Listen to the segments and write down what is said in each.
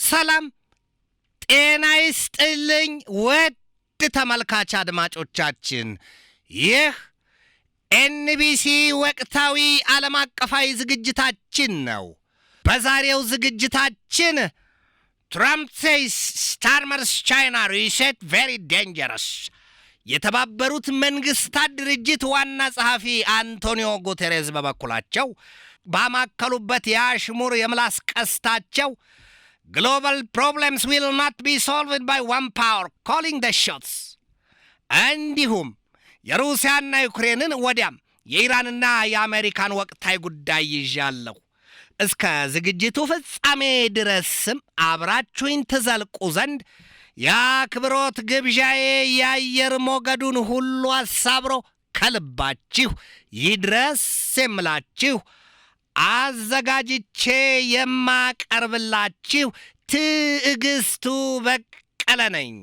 ሰላም ጤና ይስጥልኝ ውድ ተመልካች አድማጮቻችን ይህ ኤንቢሲ ወቅታዊ ዓለም አቀፋዊ ዝግጅታችን ነው። በዛሬው ዝግጅታችን ትራምፕ says starmer's China reset very dangerous የተባበሩት መንግስታት ድርጅት ዋና ጸሐፊ አንቶኒዮ ጉተሬዝ በበኩላቸው ባማከሉበት የአሽሙር የምላስ ቀስታቸው global problems will not be solved by one power calling the shots እንዲሁም የሩሲያና ዩክሬንን ወዲያም የኢራንና የአሜሪካን ወቅታዊ ጉዳይ ይዣለሁ። እስከ ዝግጅቱ ፍጻሜ ድረስም አብራችሁኝ ትዘልቁ ዘንድ የአክብሮት ግብዣዬ የአየር ሞገዱን ሁሉ አሳብሮ ከልባችሁ ይድረስ የምላችሁ አዘጋጅቼ የማቀርብላችሁ ትዕግስቱ በቀለ ነኝ።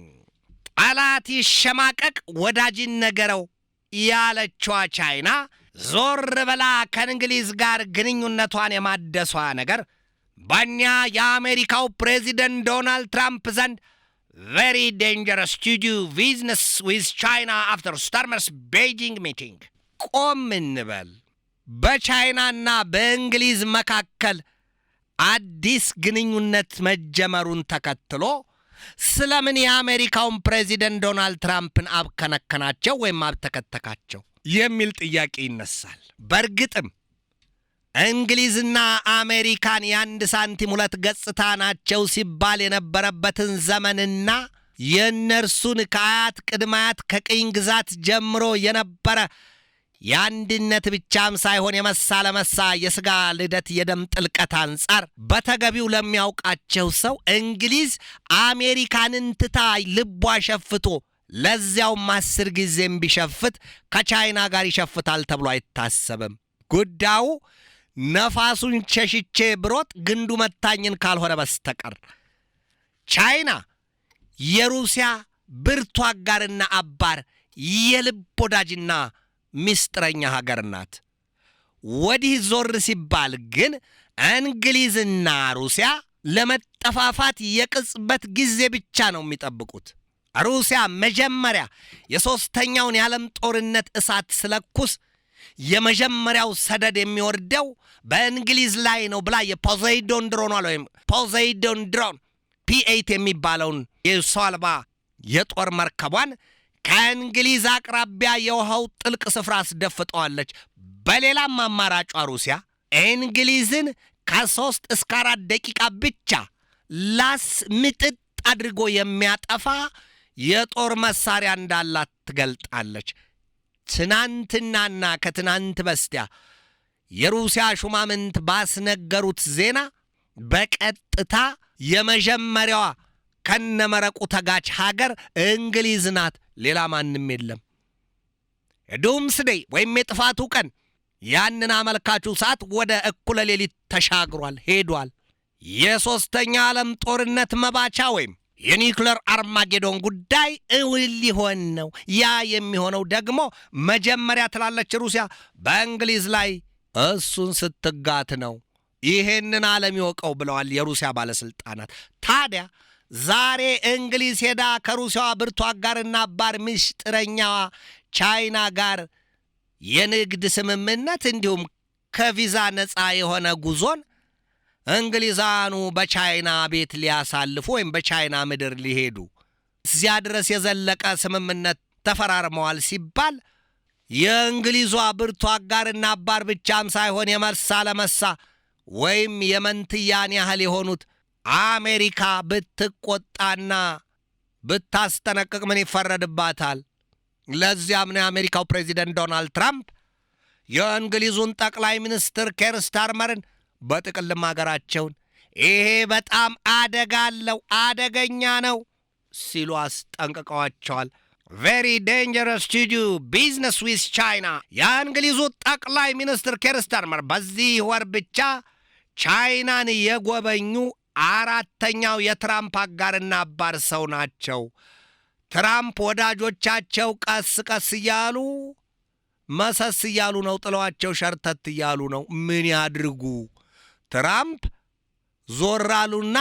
ጠላት ይሸማቀቅ ወዳጅን ነገረው ያለችዋ ቻይና ዞር ብላ ከእንግሊዝ ጋር ግንኙነቷን የማደሷ ነገር በእኛ የአሜሪካው ፕሬዚደንት ዶናልድ ትራምፕ ዘንድ very dangerous to do business with China after Starmer's Beijing meeting ቆም እንበል። በቻይናና በእንግሊዝ መካከል አዲስ ግንኙነት መጀመሩን ተከትሎ ስለምን የአሜሪካውን ፕሬዚደንት ዶናልድ ትራምፕን አብከነከናቸው ወይም አብተከተካቸው የሚል ጥያቄ ይነሳል። በእርግጥም እንግሊዝና አሜሪካን የአንድ ሳንቲም ሁለት ገጽታ ናቸው ሲባል የነበረበትን ዘመንና የእነርሱን ከአያት ቅድማያት ከቅኝ ግዛት ጀምሮ የነበረ የአንድነት ብቻም ሳይሆን የመሳ ለመሳ የሥጋ ልደት የደም ጥልቀት አንጻር በተገቢው ለሚያውቃቸው ሰው እንግሊዝ አሜሪካንን ትታ ልቧ ሸፍቶ ለዚያውም 10 ጊዜም ቢሸፍት ከቻይና ጋር ይሸፍታል ተብሎ አይታሰብም። ጉዳዩ ነፋሱን ሸሽቼ ብሮጥ ግንዱ መታኝን ካልሆነ በስተቀር ቻይና የሩሲያ ብርቱ አጋርና አባር የልብ ወዳጅና ሚስጥረኛ ሀገር ናት። ወዲህ ዞር ሲባል ግን እንግሊዝና ሩሲያ ለመጠፋፋት የቅጽበት ጊዜ ብቻ ነው የሚጠብቁት። ሩሲያ መጀመሪያ የሶስተኛውን የዓለም ጦርነት እሳት ስለኩስ የመጀመሪያው ሰደድ የሚወርደው በእንግሊዝ ላይ ነው ብላ የፖሴይዶን ድሮን ወይም ፖሴይዶን ድሮን P8 የሚባለውን የሰው አልባ የጦር መርከቧን ከእንግሊዝ አቅራቢያ የውሃው ጥልቅ ስፍራ አስደፍጠዋለች። በሌላም አማራጯ ሩሲያ እንግሊዝን ከ3 እስከ 4 ደቂቃ ብቻ ላስ ምጥጥ አድርጎ የሚያጠፋ የጦር መሳሪያ እንዳላት ትገልጣለች። ትናንትናና ከትናንት በስቲያ የሩሲያ ሹማምንት ባስነገሩት ዜና በቀጥታ የመጀመሪያዋ ከነመረቁ ተጋች ሀገር እንግሊዝ ናት፣ ሌላ ማንም የለም። የዱምስዴይ ወይም የጥፋቱ ቀን ያንን አመልካቹ ሰዓት ወደ እኩለ ሌሊት ተሻግሯል ሄዷል። የሶስተኛ ዓለም ጦርነት መባቻ ወይም የኒውክሌር አርማጌዶን ጉዳይ እውን ሊሆን ነው። ያ የሚሆነው ደግሞ መጀመሪያ ትላለች ሩሲያ በእንግሊዝ ላይ እሱን ስትጋት ነው። ይሄንን ዓለም ይወቀው ብለዋል የሩሲያ ባለስልጣናት። ታዲያ ዛሬ እንግሊዝ ሄዳ ከሩሲያዋ ብርቱ አጋርና አባር ምስጢረኛዋ ቻይና ጋር የንግድ ስምምነት እንዲሁም ከቪዛ ነፃ የሆነ ጉዞን እንግሊዛኑ በቻይና ቤት ሊያሳልፉ ወይም በቻይና ምድር ሊሄዱ እዚያ ድረስ የዘለቀ ስምምነት ተፈራርመዋል ሲባል የእንግሊዟ ብርቱ አጋርና አባር ብቻም ሳይሆን የመሳ ለመሳ ወይም የመንትያን ያህል የሆኑት አሜሪካ ብትቆጣና ብታስጠነቅቅ ምን ይፈረድባታል? ለዚያም ነው የአሜሪካው ፕሬዚደንት ዶናልድ ትራምፕ የእንግሊዙን ጠቅላይ ሚኒስትር ኬር ስታርመርን በጥቅልም ሀገራቸውን ይሄ በጣም አደገኛ ነው ሲሉ አስጠንቅቀዋቸዋል። very dangerous to do business with China የእንግሊዙ ጠቅላይ ሚኒስትር ኬር ስታርመር በዚህ ወር ብቻ ቻይናን የጎበኙ አራተኛው የትራምፕ አጋርና አባር ሰው ናቸው። ትራምፕ ወዳጆቻቸው ቀስ ቀስ እያሉ መሰስ እያሉ ነው፣ ጥለዋቸው ሸርተት እያሉ ነው። ምን ያድርጉ? ትራምፕ ዞራሉና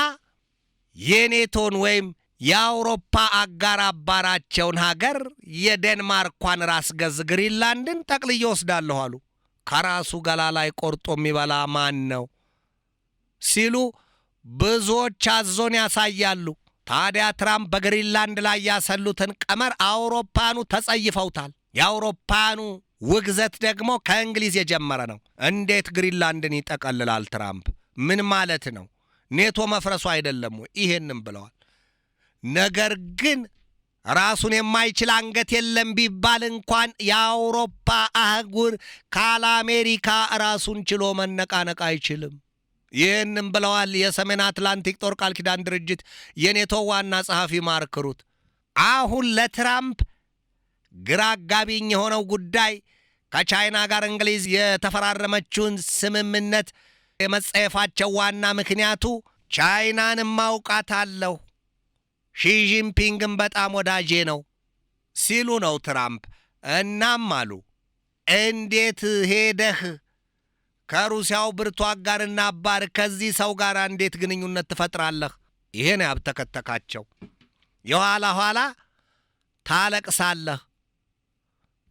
የኔቶን ወይም የአውሮፓ አጋር አባራቸውን ሀገር የዴንማርኳን ራስ ገዝ ግሪንላንድን ጠቅልዬ ወስዳለሁ አሉ። ከራሱ ገላ ላይ ቆርጦ የሚበላ ማን ነው ሲሉ ብዙዎች አዞን ያሳያሉ። ታዲያ ትራምፕ በግሪንላንድ ላይ ያሰሉትን ቀመር አውሮፓኑ ተጸይፈውታል። የአውሮፓኑ ውግዘት ደግሞ ከእንግሊዝ የጀመረ ነው። እንዴት ግሪንላንድን ይጠቀልላል ትራምፕ? ምን ማለት ነው? ኔቶ መፍረሱ አይደለም ወይ? ይሄንም ብለዋል። ነገር ግን ራሱን የማይችል አንገት የለም ቢባል እንኳን የአውሮፓ አህጉር ካለ አሜሪካ ራሱን ችሎ መነቃነቅ አይችልም። ይህንም ብለዋል የሰሜን አትላንቲክ ጦር ቃል ኪዳን ድርጅት የኔቶ ዋና ጸሐፊ ማርክ ሩት። አሁን ለትራምፕ ግራ አጋቢኝ የሆነው ጉዳይ ከቻይና ጋር እንግሊዝ የተፈራረመችውን ስምምነት የመጸየፋቸው ዋና ምክንያቱ ቻይናን ማውቃታለሁ፣ ሺጂንፒንግን በጣም ወዳጄ ነው ሲሉ ነው ትራምፕ። እናም አሉ እንዴት ሄደህ ከሩሲያው ብርቱ አጋርና አባር ከዚህ ሰው ጋር እንዴት ግንኙነት ትፈጥራለህ? ይሄን ያብተከተካቸው። የኋላ ኋላ ታለቅሳለህ።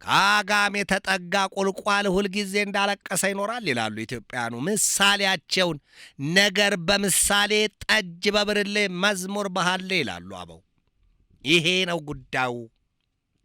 ከአጋም የተጠጋ ቁልቋል ሁልጊዜ እንዳለቀሰ ይኖራል ይላሉ ኢትዮጵያኑ ምሳሌያቸውን። ነገር በምሳሌ ጠጅ በብርሌ መዝሙር ባህሌ ይላሉ አበው። ይሄ ነው ጉዳዩ።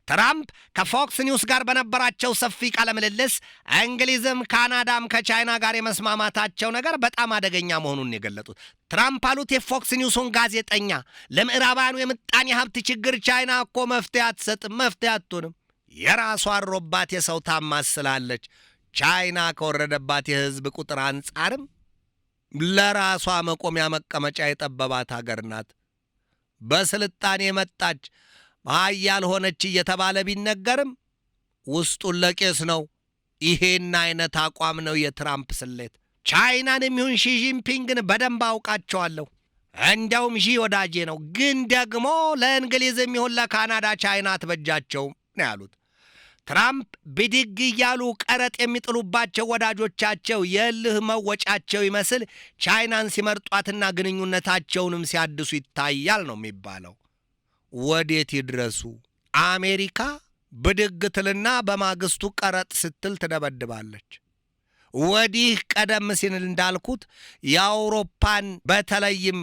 ትራምፕ ከፎክስ ኒውስ ጋር በነበራቸው ሰፊ ቃለ ምልልስ እንግሊዝም ካናዳም ከቻይና ጋር የመስማማታቸው ነገር በጣም አደገኛ መሆኑን የገለጡት ትራምፕ አሉት የፎክስ ኒውሱን ጋዜጠኛ ለምዕራባውያኑ የምጣኔ ሀብት ችግር ቻይና እኮ መፍትሄ አትሰጥም፣ መፍትሄ አትሆንም፣ የራሷ አሮባት የሰው ታማስላለች። ቻይና ከወረደባት የህዝብ ቁጥር አንጻርም ለራሷ መቆሚያ መቀመጫ የጠበባት ሀገር ናት። በስልጣኔ መጣች ሀያል ሆነች እየተባለ ቢነገርም ውስጡን ለቄስ ነው። ይሄን አይነት አቋም ነው የትራምፕ ስሌት። ቻይናንም ይሁን ሺጂንፒንግን በደንብ አውቃቸዋለሁ። እንደውም ሺ ወዳጄ ነው፣ ግን ደግሞ ለእንግሊዝም ይሁን ለካናዳ ቻይና አትበጃቸውም ነው ያሉት። ትራምፕ ብድግ እያሉ ቀረጥ የሚጥሉባቸው ወዳጆቻቸው የእልህ መወጫቸው ይመስል ቻይናን ሲመርጧትና ግንኙነታቸውንም ሲያድሱ ይታያል ነው የሚባለው። ወዴት ይድረሱ? አሜሪካ ብድግ ትልና በማግስቱ ቀረጥ ስትል ትደበድባለች። ወዲህ ቀደም ሲል እንዳልኩት የአውሮፓን በተለይም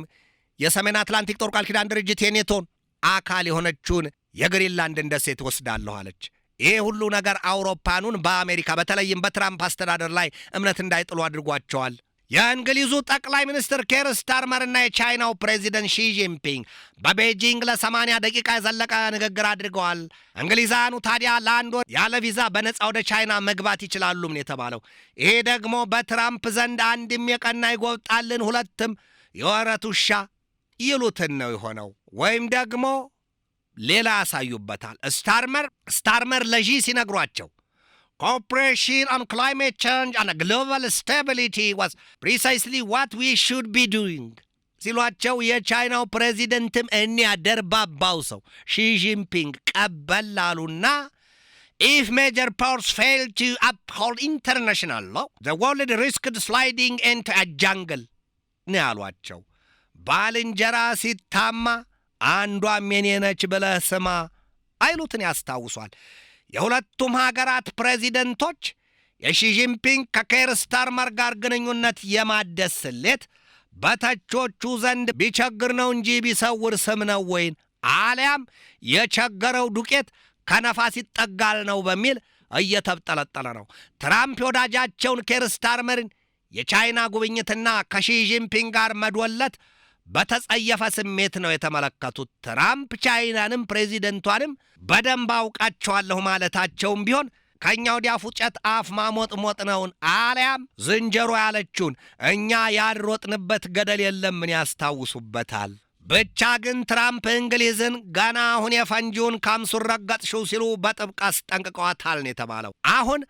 የሰሜን አትላንቲክ ጦር ቃል ኪዳን ድርጅት የኔቶን አካል የሆነችውን የግሪንላንድን ደሴት ወስዳለሁ አለች። ይሄ ሁሉ ነገር አውሮፓኑን በአሜሪካ በተለይም በትራምፕ አስተዳደር ላይ እምነት እንዳይጥሉ አድርጓቸዋል። የእንግሊዙ ጠቅላይ ሚኒስትር ኬር ስታርመርና የቻይናው ፕሬዚደንት ሺጂንፒንግ በቤጂንግ ለ80 ደቂቃ የዘለቀ ንግግር አድርገዋል። እንግሊዛኑ ታዲያ ለአንድ ወር ያለ ቪዛ በነፃ ወደ ቻይና መግባት ይችላሉ ምን የተባለው። ይሄ ደግሞ በትራምፕ ዘንድ አንድም የቀና ይጎብጣልን፣ ሁለትም የወረት ውሻ ይሉትን ነው የሆነው። ወይም ደግሞ ሌላ ያሳዩበታል። ስታርመር ለዢ ሲነግሯቸው Cooperation on climate change and global stability was precisely what we should be doing ሲሏቸው የቻይናው ፕሬዚደንትም እኒያ ደርባባው ሰው ሺጂንፒንግ ቀበል አሉና If major powers fail to uphold international law, the world risked sliding into a jungle ነው ያሏቸው። ባልንጀራ ሲታማ አንዷም የኔ ነች ብለህ ስማ አይሉትን ያስታውሷል። የሁለቱም ሀገራት ፕሬዚደንቶች የሺጂንፒንግ ከኬር ስታርመር ጋር ግንኙነት የማደስ ስሌት በተቾቹ ዘንድ ቢቸግር ነው እንጂ ቢሰውር ስም ነው ወይን አሊያም የቸገረው ዱቄት ከነፋስ ይጠጋል ነው በሚል እየተብጠለጠለ ነው። ትራምፕ ወዳጃቸውን ኬር ስታርመርን የቻይና ጉብኝትና ከሺጂንፒንግ ጋር መድወለት በተጸየፈ ስሜት ነው የተመለከቱት። ትራምፕ ቻይናንም ፕሬዚደንቷንም በደንብ አውቃቸዋለሁ ማለታቸውም ቢሆን ከኛ ወዲያ ፉጨት አፍ ማሞጥሞጥ ነውን አሊያም ዝንጀሮ ያለችውን እኛ ያልሮጥንበት ገደል የለምን ያስታውሱበታል። ብቻ ግን ትራምፕ እንግሊዝን ገና አሁን የፈንጂውን ካምሱን ረገጥሽው ሲሉ በጥብቅ አስጠንቅቀዋታል ነው የተባለው። አሁን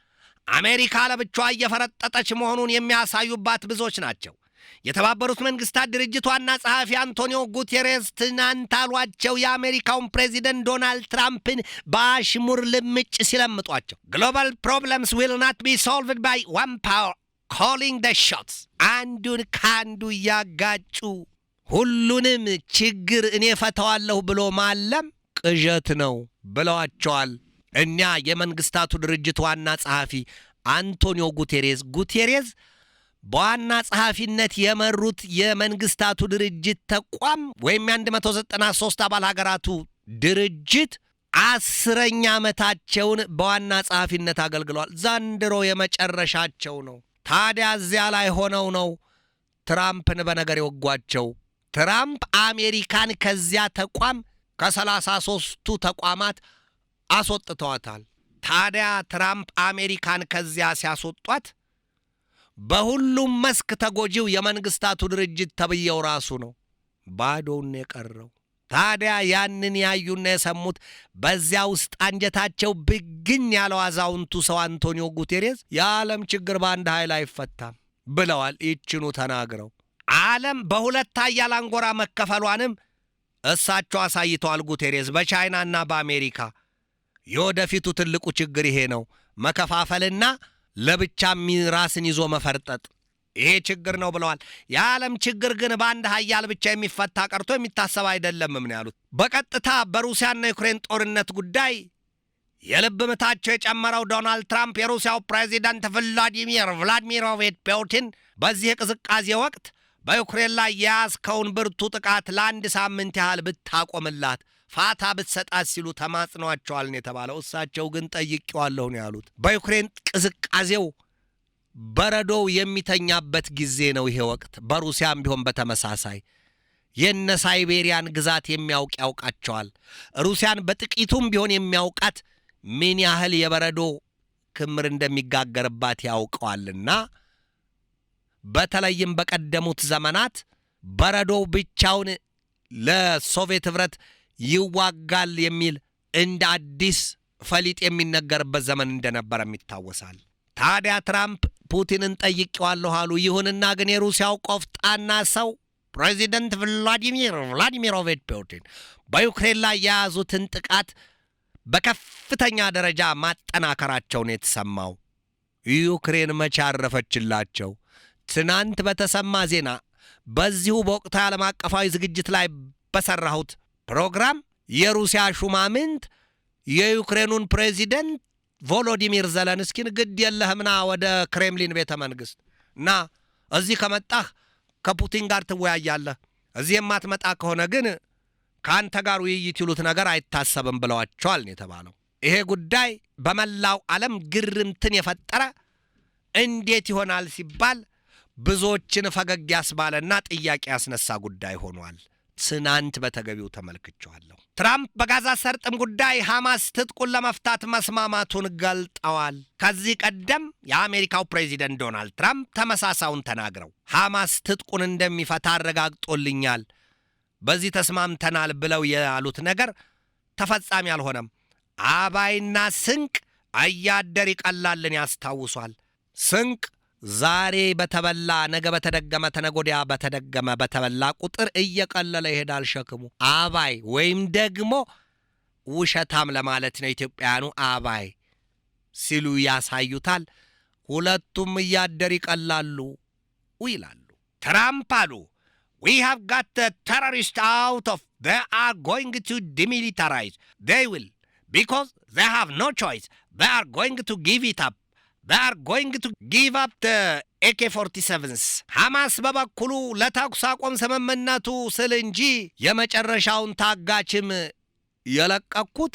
አሜሪካ ለብቻዋ እየፈረጠጠች መሆኑን የሚያሳዩባት ብዙዎች ናቸው። የተባበሩት መንግስታት ድርጅት ዋና ጸሐፊ አንቶኒዮ ጉቴሬስ ትናንት አሏቸው የአሜሪካውን ፕሬዚደንት ዶናልድ ትራምፕን በአሽሙር ልምጭ ሲለምጧቸው ግሎባል ፕሮብለምስ ዊል ናት ቢ ሶልቭድ ባይ ዋን ፓወር ኮሊንግ ደ ሾትስ። አንዱን ከአንዱ እያጋጩ ሁሉንም ችግር እኔ ፈታዋለሁ ብሎ ማለም ቅዠት ነው ብለዋቸዋል። እኛ የመንግስታቱ ድርጅት ዋና ጸሐፊ አንቶኒዮ ጉቴሬዝ በዋና ጸሐፊነት የመሩት የመንግስታቱ ድርጅት ተቋም ወይም የ193 አባል ሀገራቱ ድርጅት 10ኛ ዓመታቸውን በዋና ጸሐፊነት አገልግሏል። ዘንድሮ የመጨረሻቸው ነው። ታዲያ እዚያ ላይ ሆነው ነው ትራምፕን በነገር የወጓቸው። ትራምፕ አሜሪካን ከዚያ ተቋም ከ33ቱ ተቋማት አስወጥተዋታል። ታዲያ ትራምፕ አሜሪካን ከዚያ ሲያስወጧት በሁሉም መስክ ተጎጂው የመንግስታቱ ድርጅት ተብየው ራሱ ነው። ባዶውን የቀረው። ታዲያ ያንን ያዩና የሰሙት በዚያ ውስጥ አንጀታቸው ብግኝ ያለው አዛውንቱ ሰው አንቶኒዮ ጉቴሬዝ የዓለም ችግር በአንድ ኃይል አይፈታም ብለዋል። ይችኑ ተናግረው ዓለም በሁለት ኃያላን ጎራ መከፈሏንም እሳቸው አሳይተዋል። ጉቴሬዝ በቻይናና በአሜሪካ የወደፊቱ ትልቁ ችግር ይሄ ነው፣ መከፋፈልና ለብቻም ራስን ይዞ መፈርጠጥ፣ ይሄ ችግር ነው ብለዋል። የዓለም ችግር ግን በአንድ ኃያል ብቻ የሚፈታ ቀርቶ የሚታሰብ አይደለም ምን ያሉት። በቀጥታ በሩሲያና ዩክሬን ጦርነት ጉዳይ የልብ ምታቸው የጨመረው ዶናልድ ትራምፕ የሩሲያው ፕሬዚዳንት ቭላዲሚር ፑቲን በዚህ የቅዝቃዜ ወቅት በዩክሬን ላይ የያዝከውን ብርቱ ጥቃት ለአንድ ሳምንት ያህል ብታቆምላት፣ ፋታ ብትሰጣት ሲሉ ተማጽኗቸዋል ነው የተባለው። እሳቸው ግን ጠይቄዋለሁ ነው ያሉት። በዩክሬን ቅዝቃዜው በረዶው የሚተኛበት ጊዜ ነው ይሄ ወቅት። በሩሲያም ቢሆን በተመሳሳይ የነ ሳይቤሪያን ግዛት የሚያውቅ ያውቃቸዋል። ሩሲያን በጥቂቱም ቢሆን የሚያውቃት ምን ያህል የበረዶ ክምር እንደሚጋገርባት ያውቀዋልና በተለይም በቀደሙት ዘመናት በረዶው ብቻውን ለሶቪየት ኅብረት ይዋጋል የሚል እንደ አዲስ ፈሊጥ የሚነገርበት ዘመን እንደነበረም ይታወሳል። ታዲያ ትራምፕ ፑቲንን ጠይቄዋለሁ አሉ። ይሁንና ግን የሩሲያው ቆፍጣና ሰው ፕሬዚደንት ቭላዲሚር ፑቲን በዩክሬን ላይ የያዙትን ጥቃት በከፍተኛ ደረጃ ማጠናከራቸውን የተሰማው። ዩክሬን መቼ አረፈችላቸው? ትናንት በተሰማ ዜና በዚሁ በወቅታዊ ዓለም አቀፋዊ ዝግጅት ላይ በሠራሁት ፕሮግራም የሩሲያ ሹማምንት የዩክሬኑን ፕሬዚደንት ቮሎዲሚር ዘለንስኪን ግድ የለህምና ወደ ክሬምሊን ቤተ መንግሥት እና እዚህ ከመጣህ ከፑቲን ጋር ትወያያለህ፣ እዚህ የማትመጣ ከሆነ ግን ከአንተ ጋር ውይይት ይሉት ነገር አይታሰብም ብለዋቸዋል ነው የተባለው። ይሄ ጉዳይ በመላው ዓለም ግርምትን የፈጠረ እንዴት ይሆናል ሲባል ብዙዎችን ፈገግ ያስባለና ጥያቄ ያስነሳ ጉዳይ ሆኗል። ትናንት በተገቢው ተመልክቼዋለሁ። ትራምፕ በጋዛ ሰርጥም ጉዳይ ሐማስ ትጥቁን ለመፍታት መስማማቱን ገልጠዋል። ከዚህ ቀደም የአሜሪካው ፕሬዚደንት ዶናልድ ትራምፕ ተመሳሳዩን ተናግረው ሐማስ ትጥቁን እንደሚፈታ አረጋግጦልኛል፣ በዚህ ተስማምተናል ብለው ያሉት ነገር ተፈጻሚ አልሆነም። አባይና ስንቅ እያደር ይቀላልን ያስታውሷል። ስንቅ ዛሬ በተበላ ነገ በተደገመ ተነጎዲያ በተደገመ በተበላ ቁጥር እየቀለለ ይሄዳል ሸክሙ። አባይ ወይም ደግሞ ውሸታም ለማለት ነው ኢትዮጵያውያኑ አባይ ሲሉ ያሳዩታል። ሁለቱም እያደር ይቀላሉ ይላሉ። ትራምፕ አሉ we have got the terrorists out of, they are going to demilitarize, they will, because they have no choice, they are going to give it up. They are going to give up the AK-47s. ሐማስ በበኩሉ ለተኩስ አቁም ስምምነቱ ስል እንጂ የመጨረሻውን ታጋችም የለቀኩት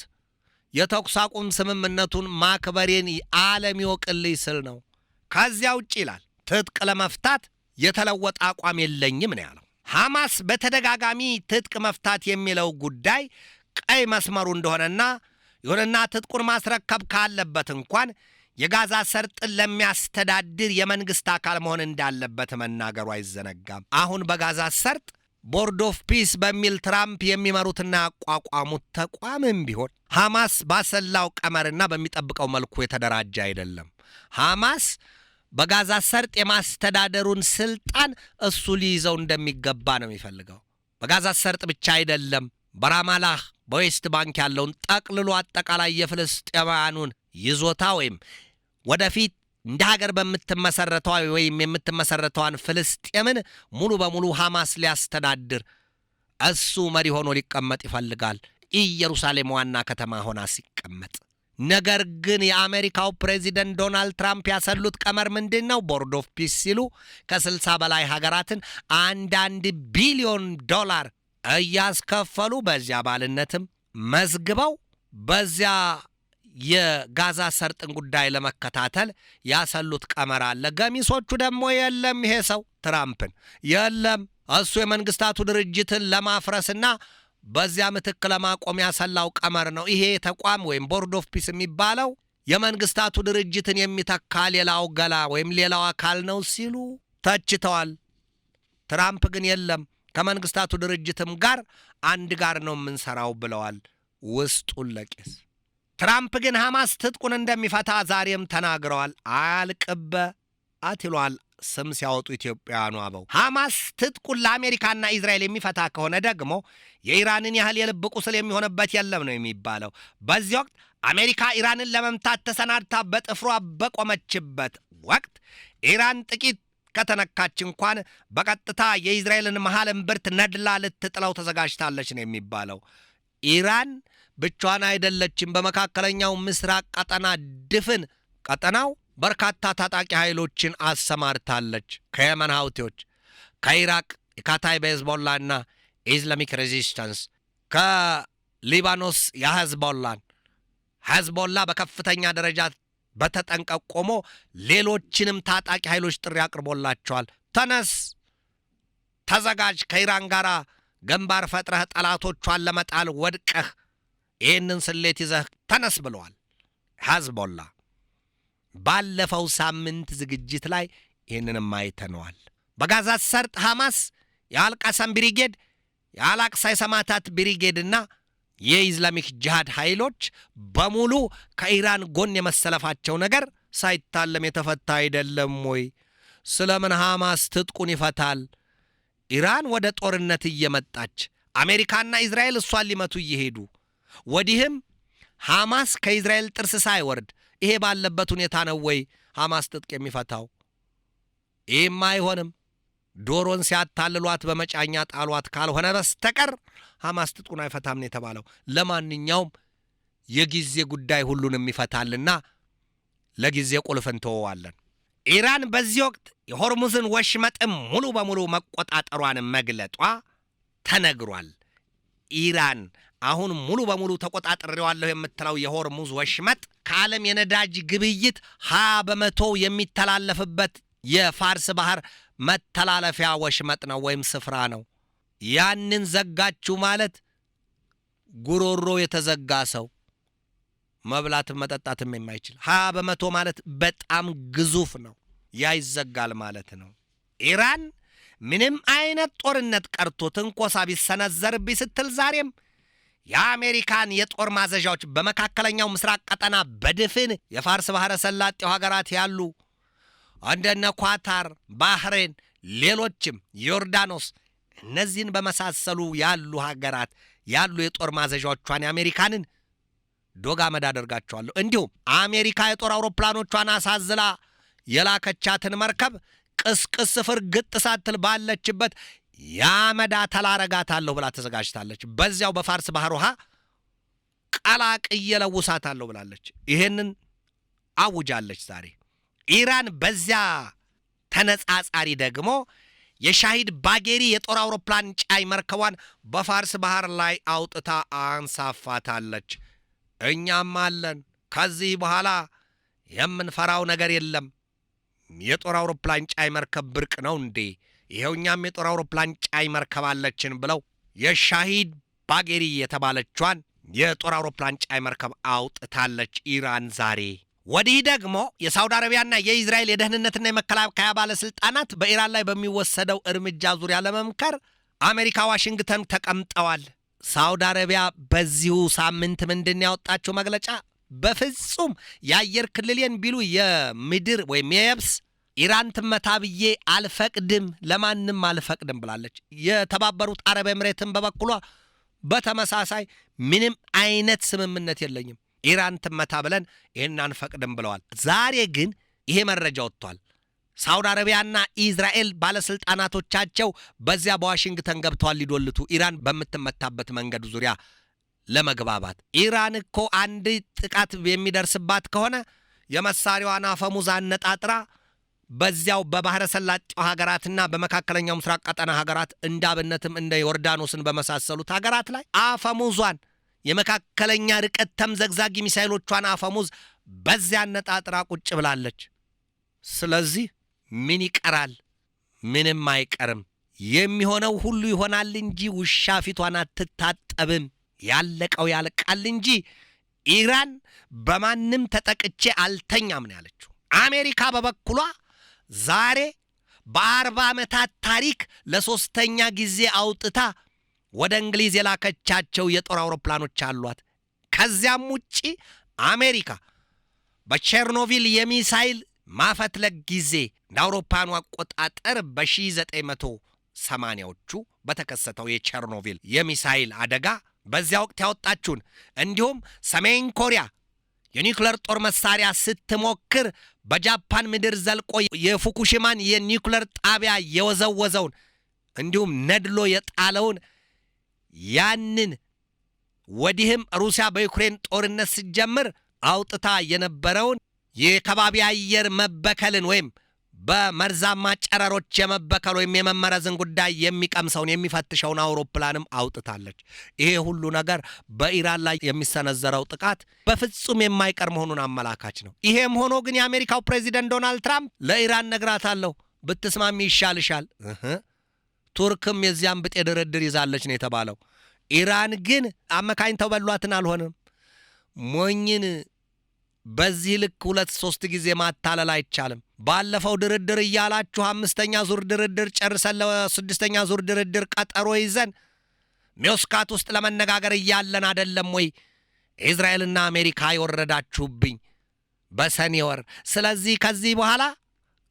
የተኩስ አቁም ስምምነቱን ማክበሬን ዓለም ይወቅልኝ ስል ነው። ከዚያ ውጭ ይላል ትጥቅ ለመፍታት የተለወጠ አቋም የለኝም ነው ያለው። ሐማስ በተደጋጋሚ ትጥቅ መፍታት የሚለው ጉዳይ ቀይ መስመሩ እንደሆነና ይሁንና ትጥቁን ማስረከብ ካለበት እንኳን የጋዛ ሰርጥን ለሚያስተዳድር የመንግስት አካል መሆን እንዳለበት መናገሩ አይዘነጋም። አሁን በጋዛ ሰርጥ ቦርድ ኦፍ ፒስ በሚል ትራምፕ የሚመሩትና ያቋቋሙት ተቋምም ቢሆን ሐማስ ባሰላው ቀመርና በሚጠብቀው መልኩ የተደራጀ አይደለም። ሐማስ በጋዛ ሰርጥ የማስተዳደሩን ስልጣን እሱ ሊይዘው እንደሚገባ ነው የሚፈልገው። በጋዛ ሰርጥ ብቻ አይደለም፣ በራማላህ በዌስት ባንክ ያለውን ጠቅልሎ አጠቃላይ የፍልስጤማውያኑን ይዞታ ወይም ወደፊት እንደ ሀገር በምትመሰረተው ወይም የምትመሰረተዋን ፍልስጤምን ሙሉ በሙሉ ሐማስ ሊያስተዳድር እሱ መሪ ሆኖ ሊቀመጥ ይፈልጋል። ኢየሩሳሌም ዋና ከተማ ሆና ሲቀመጥ። ነገር ግን የአሜሪካው ፕሬዚደንት ዶናልድ ትራምፕ ያሰሉት ቀመር ምንድነው? ቦርድ ኦፍ ፒስ ሲሉ ከ60 በላይ ሀገራትን $1 ቢሊዮን እያስከፈሉ በዚያ ባልነትም መዝግበው በዚያ የጋዛ ሰርጥን ጉዳይ ለመከታተል ያሰሉት ቀመር አለ። ገሚሶቹ ደግሞ የለም ይሄ ሰው ትራምፕን የለም እሱ የመንግስታቱ ድርጅትን ለማፍረስና በዚያ ምትክ ለማቆም ያሰላው ቀመር ነው። ይሄ ተቋም ወይም ቦርድ ኦፍ ፒስ የሚባለው የመንግስታቱ ድርጅትን የሚተካ ሌላው ገላ ወይም ሌላው አካል ነው ሲሉ ተችተዋል። ትራምፕ ግን የለም ከመንግስታቱ ድርጅትም ጋር አንድ ጋር ነው የምንሰራው ብለዋል ውስጡን ለቄስ። ትራምፕ ግን ሐማስ ትጥቁን እንደሚፈታ ዛሬም ተናግረዋል። አልቅበት ይሏል ስም ሲያወጡ ኢትዮጵያውያኑ አበው። ሐማስ ትጥቁን ለአሜሪካና ኢዝራኤል የሚፈታ ከሆነ ደግሞ የኢራንን ያህል የልብ ቁስል የሚሆንበት የለም ነው የሚባለው። በዚህ ወቅት አሜሪካ ኢራንን ለመምታት ተሰናድታ በጥፍሯ በቆመችበት ወቅት ኢራን ጥቂት ከተነካች እንኳን በቀጥታ የኢዝራኤልን መሃል እምብርት ነድላ ልትጥለው ተዘጋጅታለች ነው የሚባለው። ኢራን ብቻዋን አይደለችም። በመካከለኛው ምስራቅ ቀጠና ድፍን ቀጠናው በርካታ ታጣቂ ኃይሎችን አሰማርታለች። ከየመን ሐውቲዎች፣ ከኢራቅ የካታይብ ሄዝቦላና ኢስላሚክ ሬዚስታንስ፣ ከሊባኖስ ሄዝቦላ በከፍተኛ ደረጃ በተጠንቀቅ ቆሞ ሌሎችንም ታጣቂ ኃይሎች ጥሪ አቅርቦላቸዋል። ተነስ፣ ተዘጋጅ፣ ከኢራን ጋር ግንባር ፈጥረህ ጠላቶቿን ለመጣል ወድቀህ ይህንን ስሌት ይዘህ ተነስ ብለዋል ሄዝቦላ። ባለፈው ሳምንት ዝግጅት ላይ ይህንንም አይተነዋል። በጋዛ ሰርጥ ሐማስ የአልቃሳም ብሪጌድ፣ የአላቅሳ የሰማዕታት ብሪጌድና የኢስላሚክ ጂሃድ ኃይሎች በሙሉ ከኢራን ጎን የመሰለፋቸው ነገር ሳይታለም የተፈታ አይደለም ወይ? ስለምን ሐማስ ትጥቁን ይፈታል? ኢራን ወደ ጦርነት እየመጣች አሜሪካና ኢዝራኤል እሷን ሊመቱ እየሄዱ ወዲህም ሐማስ ከኢዝራኤል ጥርስ ሳይወርድ ይሄ ባለበት ሁኔታ ነው ወይ ሐማስ ትጥቅ የሚፈታው? ይህም አይሆንም። ዶሮን ሲያታልሏት በመጫኛ ጣሏት ካልሆነ በስተቀር ሐማስ ትጥቁን አይፈታም ነው የተባለው። ለማንኛውም የጊዜ ጉዳይ ሁሉንም ይፈታልና ለጊዜ ቁልፍ እንተወዋለን። ኢራን በዚህ ወቅት የሆርሙዝን ወሽመጥም ሙሉ በሙሉ መቆጣጠሯን መግለጧ ተነግሯል። ኢራን አሁን ሙሉ በሙሉ ተቆጣጥሬዋለሁ የምትለው የሆርሙዝ ወሽመጥ ከዓለም የነዳጅ ግብይት 20% የሚተላለፍበት የፋርስ ባህር መተላለፊያ ወሽመጥ ነው ወይም ስፍራ ነው። ያንን ዘጋችሁ ማለት ጉሮሮ የተዘጋ ሰው መብላትም መጠጣትም የማይችል 20% ማለት በጣም ግዙፍ ነው። ያ ይዘጋል ማለት ነው። ኢራን ምንም አይነት ጦርነት ቀርቶ ትንኮሳ ቢሰነዘርብኝ ስትል ዛሬም የአሜሪካን የጦር ማዘዣዎች በመካከለኛው ምስራቅ ቀጠና በድፍን የፋርስ ባህረ ሰላጤው ሀገራት ያሉ እንደነ ኳታር፣ ባህሬን፣ ሌሎችም ዮርዳኖስ እነዚህን በመሳሰሉ ያሉ ሀገራት ያሉ የጦር ማዘዣዎቿን የአሜሪካንን ዶግ አመድ አደርጋቸዋለሁ። እንዲሁም አሜሪካ የጦር አውሮፕላኖቿን አሳዝላ የላከቻትን መርከብ ቅስቅስ ፍርግጥ ሳትል ባለችበት ያመዳ ተላረጋታለሁ ብላ ተዘጋጅታለች። በዚያው በፋርስ ባህር ውሃ ቀላቅዬ ለውሳታለሁ ብላለች። ይሄንን አውጃለች ዛሬ። ኢራን በዚያ ተነጻጻሪ ደግሞ የሻሂድ ባጌሪ የጦር አውሮፕላን ጫይ መርከቧን በፋርስ ባህር ላይ አውጥታ አንሳፋታለች። እኛም አለን፣ ከዚህ በኋላ የምንፈራው ነገር የለም። የጦር አውሮፕላን ጫይ መርከብ ብርቅ ነው እንዴ? ይሄው እኛም የጦር አውሮፕላን ጫይ መርከብ አለችን ብለው የሻሂድ ባጌሪ የተባለቿን የጦር አውሮፕላን ጫይ መርከብ አውጥታለች ኢራን ዛሬ። ወዲህ ደግሞ የሳውዲ አረቢያና የኢዝራኤል የደህንነትና የመከላከያ ባለስልጣናት በኢራን ላይ በሚወሰደው እርምጃ ዙሪያ ለመምከር አሜሪካ ዋሽንግተን ተቀምጠዋል። ሳውዲ አረቢያ በዚሁ ሳምንት ምንድን ያወጣችው መግለጫ? በፍጹም የአየር ክልሌን ቢሉ የምድር ወይም የየብስ ኢራን ትመታ ብዬ አልፈቅድም፣ ለማንም አልፈቅድም ብላለች። የተባበሩት አረብ ኤምሬትን በበኩሏ በተመሳሳይ ምንም አይነት ስምምነት የለኝም፣ ኢራን ትመታ ብለን ይህን አንፈቅድም ብለዋል። ዛሬ ግን ይሄ መረጃ ወጥቷል። ሳውዲ አረቢያና ኢዝራኤል ባለስልጣናቶቻቸው በዚያ በዋሽንግተን ገብተዋል ሊዶልቱ ኢራን በምትመታበት መንገድ ዙሪያ ለመግባባት። ኢራን እኮ አንድ ጥቃት የሚደርስባት ከሆነ የመሳሪያዋን አፈሙዝ አነጣጥራ በዚያው በባህረ ሰላጤው ሀገራትና በመካከለኛው ምስራቅ ቀጠና ሀገራት እንዳብነትም እንደ ዮርዳኖስን በመሳሰሉት ሀገራት ላይ አፈሙዟን የመካከለኛ ርቀት ተምዘግዛጊ ሚሳኤሎቿን አፈሙዝ በዚያ አነጣጥራ ቁጭ ብላለች። ስለዚህ ምን ይቀራል? ምንም አይቀርም። የሚሆነው ሁሉ ይሆናል እንጂ ውሻ ፊቷን አትታጠብም። ያለቀው ያልቃል እንጂ ኢራን በማንም ተጠቅቼ አልተኛም ነው ያለችው። አሜሪካ በበኩሏ ዛሬ በ40 ዓመታት ታሪክ ለሶስተኛ ጊዜ አውጥታ ወደ እንግሊዝ የላከቻቸው የጦር አውሮፕላኖች አሏት። ከዚያም ውጪ አሜሪካ በቸርኖቪል የሚሳይል ማፈትለክ ጊዜ እንደ አውሮፓኑ አቆጣጠር በ1980ዎቹ በተከሰተው የቸርኖቪል የሚሳይል አደጋ በዚያ ወቅት ያወጣችውን እንዲሁም ሰሜን ኮሪያ የኒውክሌር ጦር መሳሪያ ስትሞክር በጃፓን ምድር ዘልቆ የፉኩሺማን የኒውክሌር ጣቢያ የወዘወዘውን እንዲሁም ነድሎ የጣለውን ያንን ወዲህም ሩሲያ በዩክሬን ጦርነት ስትጀምር አውጥታ የነበረውን የከባቢ አየር መበከልን ወይም በመርዛማ ጨረሮች የመበከል ወይም የመመረዝን ጉዳይ የሚቀምሰውን የሚፈትሸውን አውሮፕላንም አውጥታለች። ይሄ ሁሉ ነገር በኢራን ላይ የሚሰነዘረው ጥቃት በፍጹም የማይቀር መሆኑን አመላካች ነው። ይሄም ሆኖ ግን የአሜሪካው ፕሬዚደንት ዶናልድ ትራምፕ ለኢራን ነግራታለሁ ብትስማሚ ይሻልሻል። ቱርክም የዚያን ብጤ ድርድር ይዛለች ነው የተባለው። ኢራን ግን አመካኝተው በሏትን አልሆነም። ሞኝን በዚህ ልክ 2-3 ጊዜ ማታለል አይቻልም። ባለፈው ድርድር እያላችሁ 5ኛ ዙር ድርድር ጨርሰን ለ6ኛ ዙር ድርድር ቀጠሮ ይዘን ሞስካት ውስጥ ለመነጋገር እያለን አይደለም ወይ እስራኤልና አሜሪካ ይወረዳችሁብኝ በሰኔ ወር? ስለዚህ ከዚህ በኋላ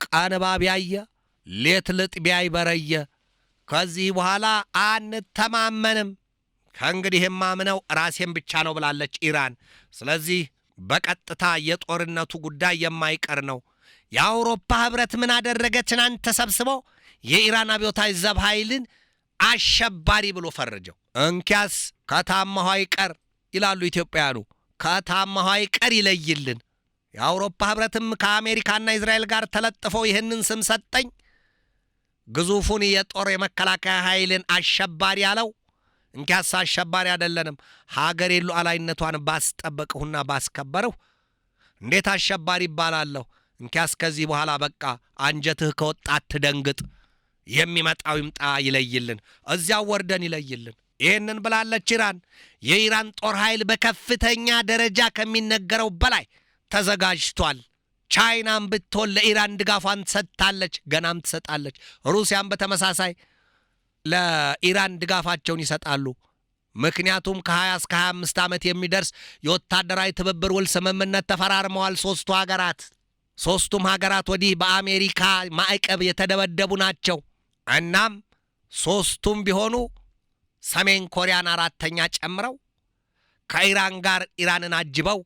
ቀን እባብ ያየ ሌት ልጥ ቢያይ በረየ። ከዚህ በኋላ አንተማመንም። ከእንግዲህ የማምነው ራሴን ብቻ ነው ብላለች ኢራን። ስለዚህ በቀጥታ የጦርነቱ ጉዳይ የማይቀር ነው። የአውሮፓ ህብረት ምን አደረገ? ትናንት ተሰብስበው የኢራን አብዮታዊ ዘብ ኃይልን አሸባሪ ብሎ ፈረጀው። እንኪያስ ከታማሁ አይቀር ይላሉ ኢትዮጵያውያኑ። ከታማሁ አይቀር ይለይልን። የአውሮፓ ህብረትም ከአሜሪካና እስራኤል ጋር ተለጥፈው ይህንን ስም ሰጠኝ። ግዙፉን የጦር የመከላከያ ኃይልን አሸባሪ ያለው እንኪያስ አሸባሪ አይደለንም፣ ሀገሬን ሉዓላዊነቷን ባስጠበቅሁና ባስከበርሁ እንዴት አሸባሪ ይባላለሁ? እንኪያስ ከዚህ በኋላ በቃ አንጀትህ ከወጣ አትደንግጥ፣ የሚመጣው ይምጣ ይለይልን፣ እዚያው ወርደን ይለይልን። ይህንን ብላለች ኢራን። የኢራን ጦር ኃይል በከፍተኛ ደረጃ ከሚነገረው በላይ ተዘጋጅቷል። ቻይናም ብትሆን ለኢራን ድጋፏን ሰጥታለች፣ ገናም ትሰጣለች። ሩሲያም በተመሳሳይ ለኢራን ድጋፋቸውን ይሰጣሉ። ምክንያቱም ከ20 እስከ 25 ዓመት የሚደርስ የወታደራዊ ትብብር ውል ስምምነት ተፈራርመዋል ሦስቱ ሀገራት። ሦስቱም ሀገራት ወዲህ በአሜሪካ ማዕቀብ የተደበደቡ ናቸው። እናም ሦስቱም ቢሆኑ ሰሜን ኮሪያን 4ኛ ጨምረው ከኢራን ጋር ኢራንን አጅበው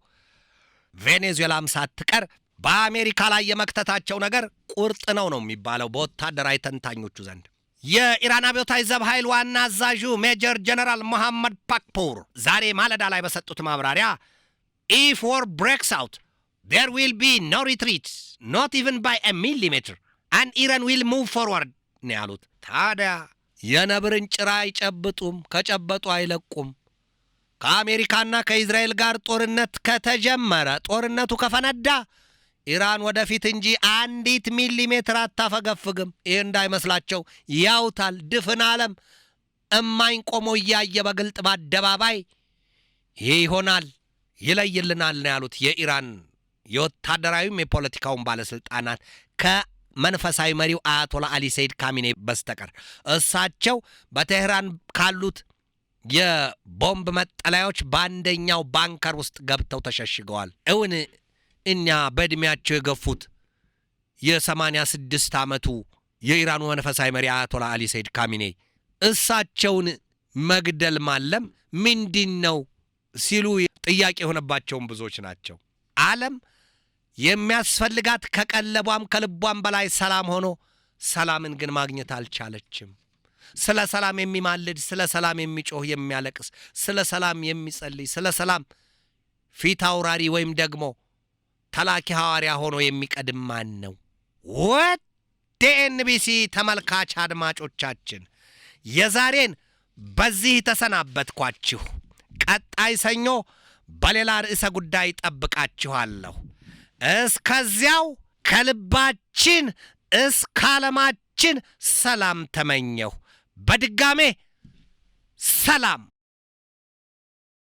ቬኔዙዌላም ሳትቀር በአሜሪካ ላይ የመክተታቸው ነገር ቁርጥ ነው የሚባለው በወታደራዊ ተንታኞቹ ዘንድ። የኢራን አብዮታዊ ዘብ ኃይል ዋና አዛዡ ሜጀር ጀነራል መሐመድ ፓክፖር ዛሬ ማለዳ ላይ በሰጡት ማብራሪያ if war breaks out there will be no retreat not even by a millimeter and Iran will move forward ነው ያሉት። ታዲያ የነብርን ጭራ አይጨብጡም፣ ከጨበጡ አይለቁም። ከአሜሪካና ከእስራኤል ጋር ጦርነት ከተጀመረ ጦርነቱ ከፈነዳ ኢራን ወደፊት እንጂ 1 ሚሊሜትር አታፈገፍግም። ይህ እንዳይመስላቸው ያውታል። ድፍን ዓለም እማኝ ቆሞ እያየ በግልጥ በአደባባይ ይህ ይሆናል ይለይልናል ነው ያሉት የኢራን የወታደራዊም የፖለቲካውን ባለስልጣናት ከመንፈሳዊ መሪው አያቶላ አሊ ሰይድ ካሚኔ በስተቀር። እሳቸው በቴህራን ካሉት የቦምብ መጠለያዎች በአንደኛው ባንከር ውስጥ ገብተው ተሸሽገዋል። እውን እኛ በዕድሜያቸው የገፉት የ86 ዓመቱ የኢራኑ መንፈሳዊ መሪ አያቶላ አሊ ሰይድ ካሚኔ እሳቸውን መግደል ማለም ምንድን ነው ሲሉ ጥያቄ የሆነባቸውን ብዙዎች ናቸው። ዓለም የሚያስፈልጋት ከቀለቧም ከልቧም በላይ ሰላም ሆኖ ሰላምን ግን ማግኘት አልቻለችም። ስለ ሰላም የሚማልድ፣ ስለ ሰላም የሚጮህ የሚያለቅስ፣ ስለ ሰላም የሚጸልይ፣ ስለ ሰላም ፊት አውራሪ ወይም ደግሞ ተላኪ ሐዋርያ ሆኖ የሚቀድም ማን ነው? ወደ ኤንቢሲ ተመልካች አድማጮቻችን የዛሬን በዚህ ተሰናበትኳችሁ። ቀጣይ ሰኞ በሌላ ርዕሰ ጉዳይ ጠብቃችኋለሁ። እስከዚያው ከልባችን እስከ ዓለማችን ሰላም ተመኘሁ። በድጋሜ ሰላም።